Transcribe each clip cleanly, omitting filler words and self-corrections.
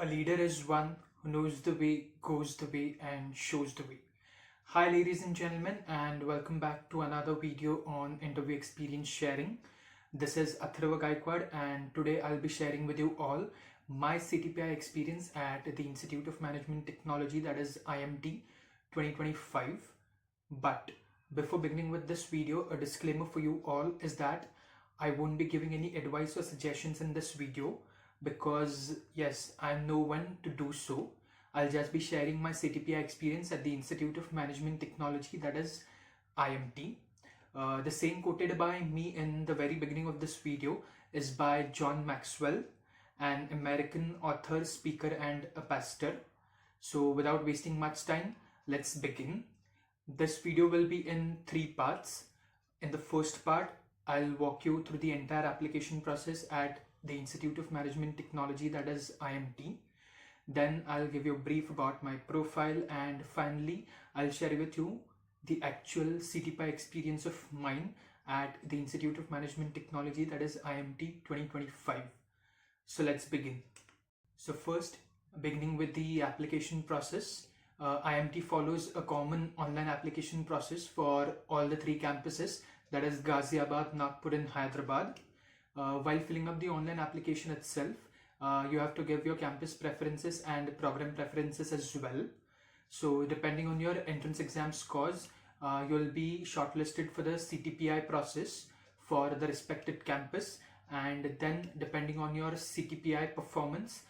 A leader is one who knows the way, goes the way, and shows the way. Hi, ladies and gentlemen, and welcome back to another video on interview experience sharing. This is Atharva Gaikwad, and today I'll be sharing with you all my CTPI experience at the Institute of Management Technology, that is IMT 2025. But before beginning with this video, a disclaimer for you all is that I won't be giving any advice or suggestions in this video because yes, I'm no one to do so. I'll just be sharing my CTPI experience at the Institute of Management Technology, that is IMT. The same quoted by me in the very beginning of this video is by John Maxwell, an American author, speaker, and a pastor. So without wasting much time, let's begin. This video will be in 3 parts. In the first part, I'll walk you through the entire application process at the Institute of Management Technology, that is IMT. Then I'll give you a brief about my profile, and finally I'll share with you the actual CTPI experience of mine at the Institute of Management Technology, that is IMT 2025. So let's begin. So first, beginning with the application process, IMT follows a common online application process for all the 3 campuses, that is Ghaziabad, Nagpur, and Hyderabad. While filling up the online application itself, you have to give your campus preferences and program preferences as well. So depending on your entrance exam scores, you'll be shortlisted for the CTPI process for the respected campus, and then depending on your CTPI performance,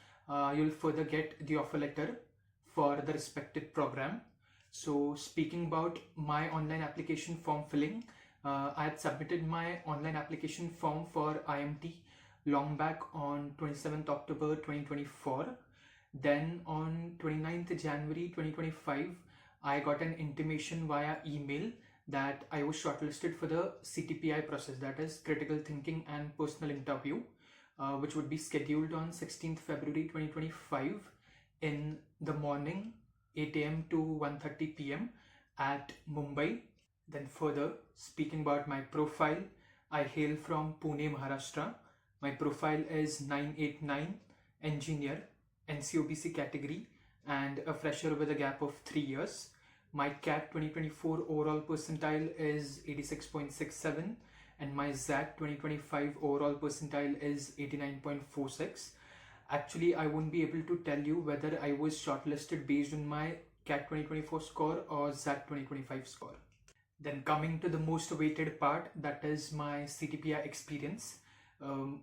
you'll further get the offer letter for the respected program. So speaking about my online application form filling, I had submitted my online application form for IMT long back on 27th October 2024. Then on 29th January 2025, I got an intimation via email that I was shortlisted for the CTPI process, that is critical thinking and personal interview, which would be scheduled on 16th February 2025 in the morning, 8 a.m. to 1:30 p.m. at Mumbai. Then further, speaking about my profile, I hail from Pune, Maharashtra. My profile is 989, engineer, NCOBC category, and a fresher with a gap of 3 years. My CAT 2024 overall percentile is 86.67, and my ZAT 2025 overall percentile is 89.46. Actually, I won't be able to tell you whether I was shortlisted based on my CAT 2024 score or ZAT 2025 score. Then coming to the most awaited part, that is my CTPI experience.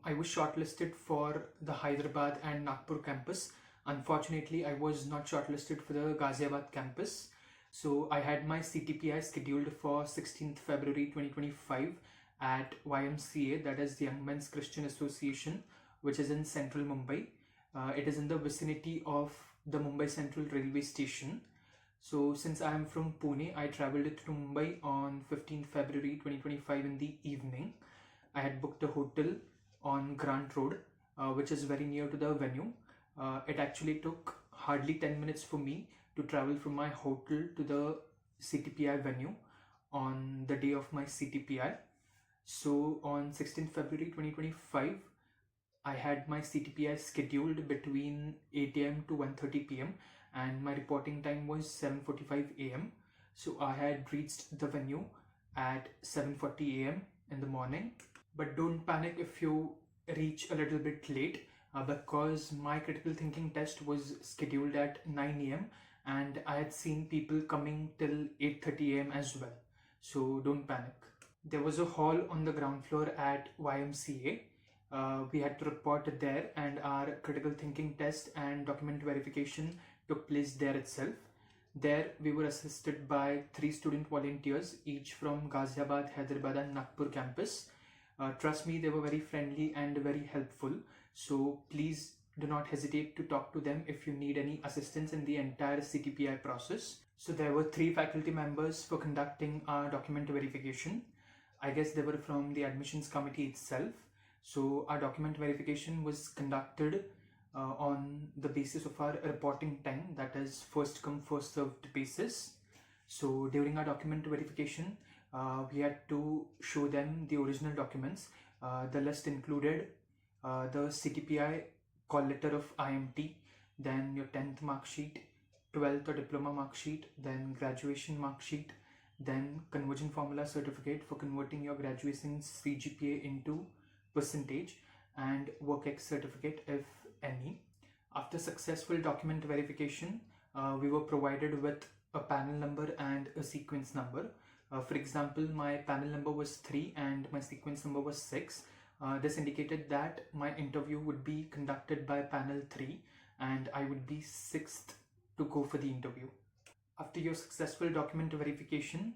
I was shortlisted for the Hyderabad and Nagpur campus. Unfortunately, I was not shortlisted for the Ghaziabad campus. So I had my CTPI scheduled for 16th February 2025 at YMCA, that is the Young Men's Christian Association, which is in central Mumbai. It is in the vicinity of the Mumbai Central Railway Station. So since I am from Pune, I traveled to Mumbai on 15th February 2025 in the evening. I had booked a hotel on Grant Road, which is very near to the venue. It actually took hardly 10 minutes for me to travel from my hotel to the CTPI venue on the day of my CTPI. So on 16th February 2025, I had my CTPI scheduled between 8 a.m. to 1:30 p.m. and my reporting time was 7:45 a.m. So I had reached the venue at 7:40 a.m. in the morning. But don't panic if you reach a little bit late, because my critical thinking test was scheduled at 9 a.m. and I had seen people coming till 8:30 a.m. as well. So don't panic. There was a hall on the ground floor at YMCA. We had to report there, and our critical thinking test and document verification took place there itself. There we were assisted by 3 student volunteers, each from Ghaziabad, Hyderabad, and Nagpur campus. Trust me, they were very friendly and very helpful. So please do not hesitate to talk to them if you need any assistance in the entire CTPI process. So there were 3 faculty members for conducting our document verification. I guess they were from the admissions committee itself. So our document verification was conducted on the basis of our reporting time, that is first come first served basis. So during our document verification, we had to show them the original documents. The list included the CTPI call letter of IMT, then your 10th mark sheet, 12th or diploma mark sheet, then graduation mark sheet, then conversion formula certificate for converting your graduation CGPA into percentage, and work X certificate if any. After successful document verification, we were provided with a panel number and a sequence number. For example, my panel number was 3 and my sequence number was 6. This indicated that my interview would be conducted by panel 3 and I would be 6th to go for the interview. After your successful document verification,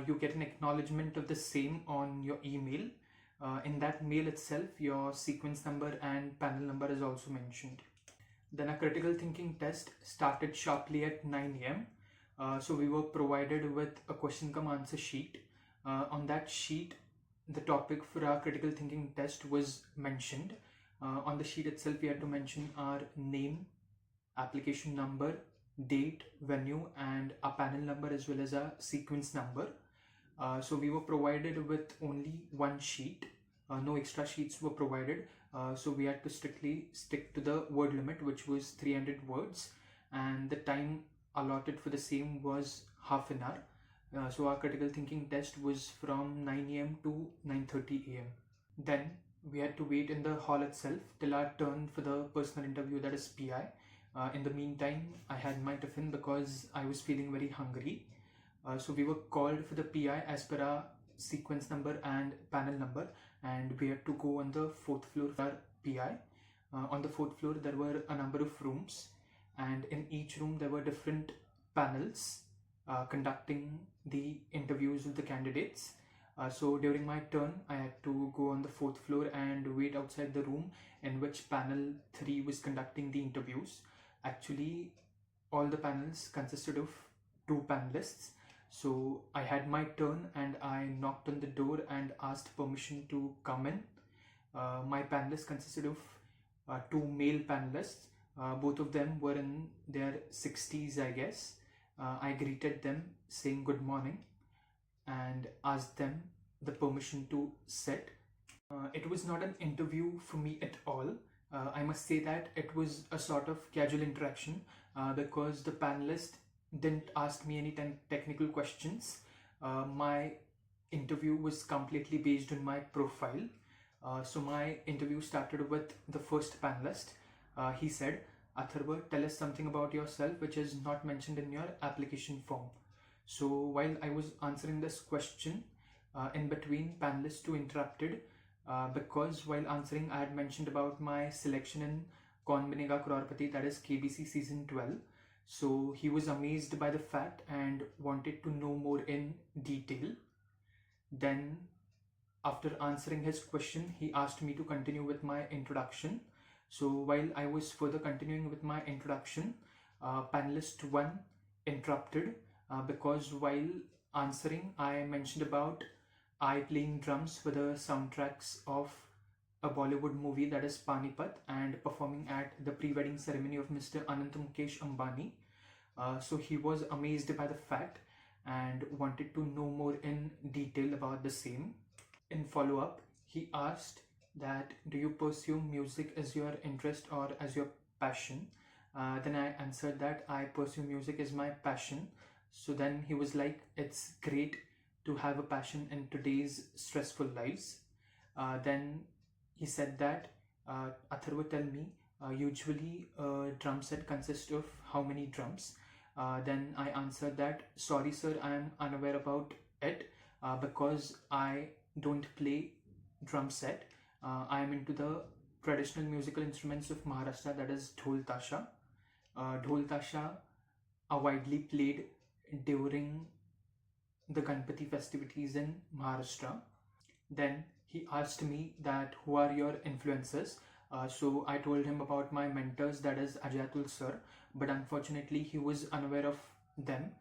you get an acknowledgement of the same on your email. In that mail itself, your sequence number and panel number is also mentioned. Then a critical thinking test started sharply at 9 a.m. So we were provided with a question come answer sheet. On that sheet, the topic for our critical thinking test was mentioned. On the sheet itself, we had to mention our name, application number, date, venue, and our panel number as well as our sequence number. So we were provided with only one sheet. No extra sheets were provided. So we had to strictly stick to the word limit, which was 300 words, and the time allotted for the same was half an hour. So our critical thinking test was from 9 a.m. to 9:30 a.m. Then we had to wait in the hall itself till our turn for the personal interview, that is PI. In the meantime, I had my tiffin because I was feeling very hungry. So we were called for the PI as per our sequence number and panel number, and we had to go on the 4th floor for our PI. On the 4th floor there were a number of rooms, and in each room there were different panels conducting the interviews with the candidates. So during my turn, I had to go on the 4th floor and wait outside the room in which panel 3 was conducting the interviews. Actually, all the panels consisted of 2 panelists. So I had my turn and I knocked on the door and asked permission to come in. My panelists consisted of 2 male panelists. Both of them were in their 60s, I guess. I greeted them saying good morning and asked them the permission to sit. It was not an interview for me at all. I must say that it was a sort of casual interaction because the panelist didn't ask me any technical questions. My interview was completely based on my profile. So my interview started with the first panelist. He said, "Atharva, tell us something about yourself which is not mentioned in your application form." So while I was answering this question, in between panelists two interrupted because while answering I had mentioned about my selection in Kaun Banega Crorepati, that is KBC season 12. So he was amazed by the fact and wanted to know more in detail. Then after answering his question, he asked me to continue with my introduction. So while I was further continuing with my introduction, panelist 1 interrupted because while answering I mentioned about I playing drums for the soundtracks of a Bollywood movie, that is Panipat, and performing at the pre-wedding ceremony of Mr. Anant Mukesh Ambani. So he was amazed by the fact and wanted to know more in detail about the same. In follow-up, he asked that do you pursue music as your interest or as your passion? Then I answered that I pursue music as my passion. So then he was like, it's great to have a passion in today's stressful lives. Then he said that, Atharva, tell me, usually a drum set consists of how many drums? Then I answered that, sorry sir, I am unaware about it because I don't play drum set. I am into the traditional musical instruments of Maharashtra, that is dhol tasha. Dhol tasha are widely played during the Ganpati festivities in Maharashtra. Then he asked me that who are your influencers. So I told him about my mentors, that is Ajayatul sir, but unfortunately he was unaware of them.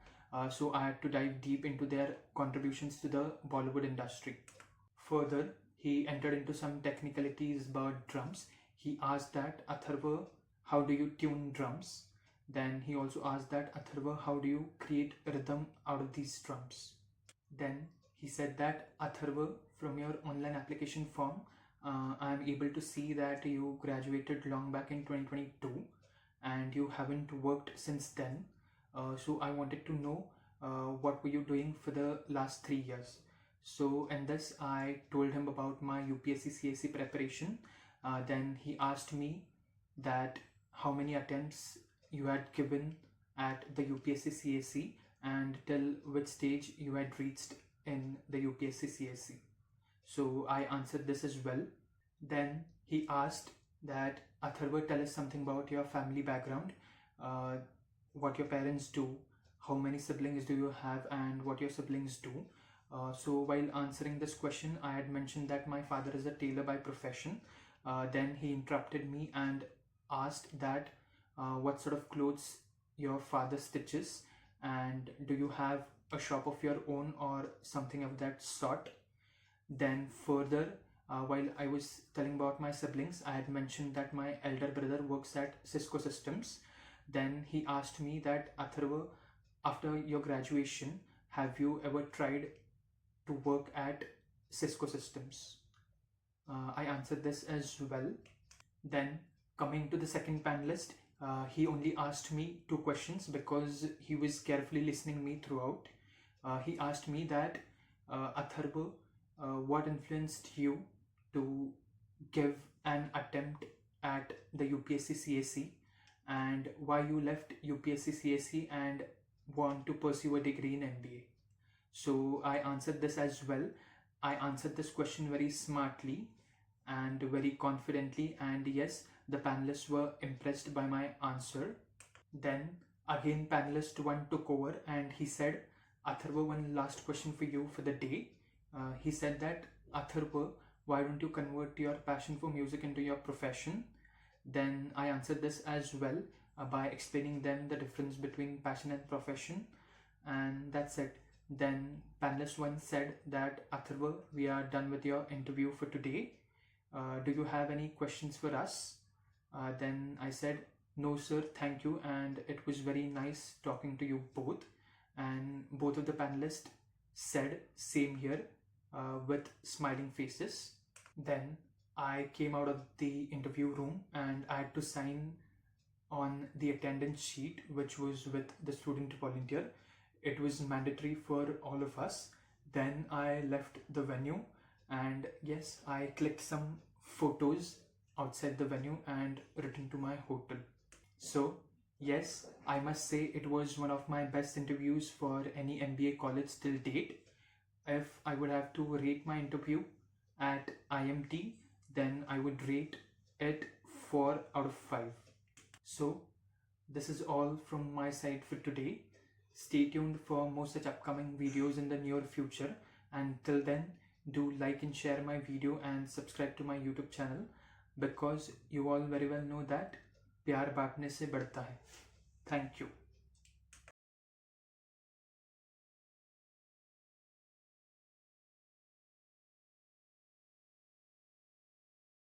So I had to dive deep into their contributions to the Bollywood industry. Further, he entered into some technicalities about drums. He asked that, Atharva, how do you tune drums? Then he also asked that, Atharva, how do you create rhythm out of these drums? Then he said that, Atharva, from your online application form, I am able to see that you graduated long back in 2022, and and you haven't worked since then. So I wanted to know what were you doing for the last 3 years. So in this I told him about my UPSC CSE preparation. Then he asked me that how many attempts you had given at the UPSC CSE and till which stage you had reached in the UPSC CSE. So I answered this as well. Then he asked that Atharva, tell us something about your family background, uh, what your parents do, how many siblings do you have, and what your siblings do. So while answering this question, I had mentioned that my father is a tailor by profession. Then he interrupted me and asked that what sort of clothes your father stitches, and do you have a shop of your own or something of that sort. Then further, while I was telling about my siblings, I had mentioned that my elder brother works at Cisco Systems. Then he asked me that Atharva, after your graduation, have you ever tried to work at Cisco Systems? I answered this as well. Then coming to the second panelist, he only asked me two questions because he was carefully listening me throughout. He asked me that Atharva, what influenced you to give an attempt at the UPSC CSE, and why you left UPSC CSE and want to pursue a degree in MBA. So I answered this as well. I answered this question very smartly and very confidently, and yes, the panelists were impressed by my answer. Then again panelist one took over and he said, Atharva, one last question for you for the day. He said that, Atharva, why don't you convert your passion for music into your profession? Then I answered this as well by explaining them the difference between passion and profession, and that's it. Then panelist one said that, Atharva, we are done with your interview for today. Do you have any questions for us? Then I said, no sir, thank you, and it was very nice talking to you both. And both of the panelists said same here with smiling faces. Then I came out of the interview room and I had to sign on the attendance sheet which was with the student volunteer. It was mandatory for all of us. Then I left the venue and yes, I clicked some photos outside the venue and returned to my hotel. So yes, I must say it was one of my best interviews for any MBA college till date. If I would have to rate my interview at IMT, then I would rate it 4 out of 5. So this is all from my side for today. Stay tuned for more such upcoming videos in the near future, and till then do like and share my video and subscribe to my YouTube channel, because you all very well know that प्यार बांटने से बढ़ता है. Thank you.